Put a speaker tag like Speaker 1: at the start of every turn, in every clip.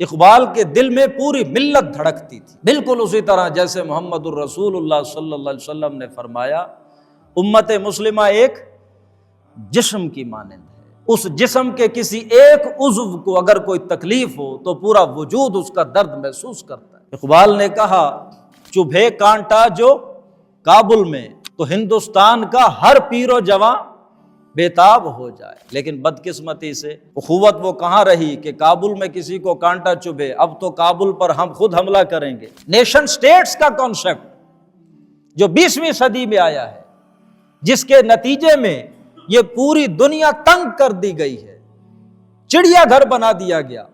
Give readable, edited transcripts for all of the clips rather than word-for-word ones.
Speaker 1: اقبال کے دل میں پوری ملت دھڑکتی تھی، بالکل اسی طرح جیسے محمد الرسول اللہ صلی اللہ علیہ وسلم نے فرمایا امت مسلمہ ایک جسم کی مانند ہے، اس جسم کے کسی ایک عضو کو اگر کوئی تکلیف ہو تو پورا وجود اس کا درد محسوس کرتا ہے۔ اقبال نے کہا چبھے کانٹا جو کابل میں تو ہندوستان کا ہر پیر و جواں بےتاب ہو جائے، لیکن بدقسمتی سے اخوت وہ کہاں رہی کہ کابل میں کسی کو کانٹا چبھے، اب تو کابل پر ہم خود حملہ کریں گے۔ نیشن سٹیٹس کا کانسیپٹ جو 20ویں صدی میں آیا ہے، جس کے نتیجے میں یہ پوری دنیا تنگ کر دی گئی ہے، چڑیا گھر بنا دیا گیا،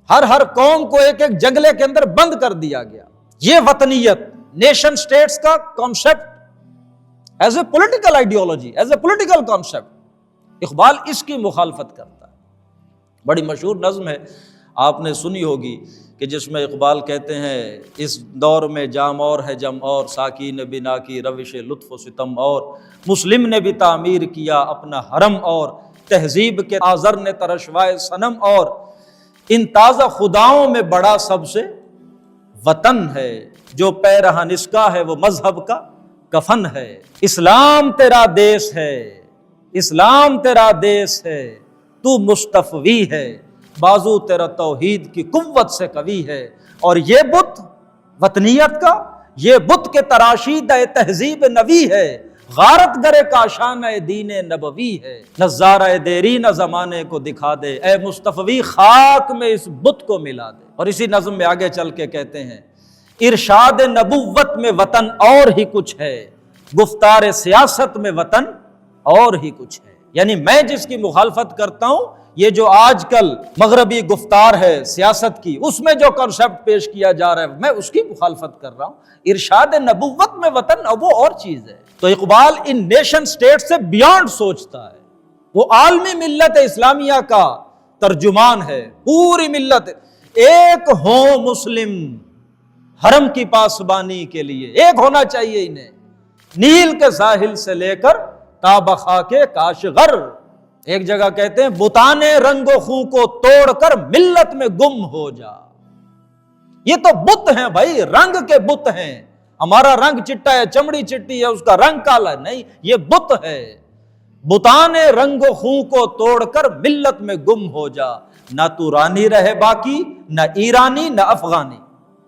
Speaker 1: ہر قوم کو ایک ایک جنگلے کے اندر بند کر دیا گیا۔ یہ وطنیت، نیشن سٹیٹس کا concept as a political ideology, as a political concept, Iqbal اس کی مخالفت کرتا ہے۔ بڑی مشہور نظم ہے، آپ نے سنی ہوگی، کہ جس میں اقبال کہتے ہیں اس دور میں جام اور ہے جم اور، ساکی نے بنا کی روش لطف و ستم اور، مسلم نے بھی تعمیر کیا اپنا حرم اور، تہذیب کے آذر نے ترشوائے صنم اور، ان تازہ خداؤں میں بڑا سب سے وطن ہے، جو پیرہن اس کا ہے وہ مذہب کا کفن ہے۔ اسلام تیرا دیس ہے، اسلام تیرا دیس ہے، تو مستفوی ہے، بازو تیرا توحید کی قوت سے قوی ہے۔ اور یہ بت وطنیت کا، یہ بت کے تراشیدہ تہذیب نوی ہے، غارت گرے کاشانہ دین نبوی ہے، نظارہ دیرینہ زمانے کو دکھا دے، اے مستفوی خاک میں اس بت کو ملا دے۔ اور اسی نظم میں آگے چل کے کہتے ہیں ارشاد نبوت میں وطن اور ہی کچھ ہے، گفتار سیاست میں وطن اور ہی کچھ ہے۔ یعنی میں جس کی مخالفت کرتا ہوں، یہ جو آج کل مغربی گفتار ہے سیاست کی، اس میں جو کنسپٹ پیش کیا جا رہا ہے میں اس کی مخالفت کر رہا ہوں۔ ارشاد نبوت میں وطن وہ اور چیز ہے۔ تو اقبال ان نیشن سٹیٹ سے بیانڈ سوچتا ہے، وہ عالمی ملت اسلامیہ کا ترجمان ہے، پوری ملت ایک ہو مسلم حرم کی پاسبانی کے لیے، ایک ہونا چاہیے انہیں، نیل کے ساحل سے لے کر تا بخاک کاشغر۔ ایک جگہ کہتے ہیں بتانے رنگ و خوں کو توڑ کر ملت میں گم ہو جا۔ یہ تو بت ہیں بھائی، رنگ کے بت ہیں، ہمارا رنگ چٹا ہے، چمڑی چٹی ہے، اس کا رنگ کالا ہے، نہیں، یہ بت ہے۔ بتانے رنگ و خوں کو توڑ کر ملت میں گم ہو جا، نہ تو رانی رہے باقی، نہ ایرانی نہ افغانی۔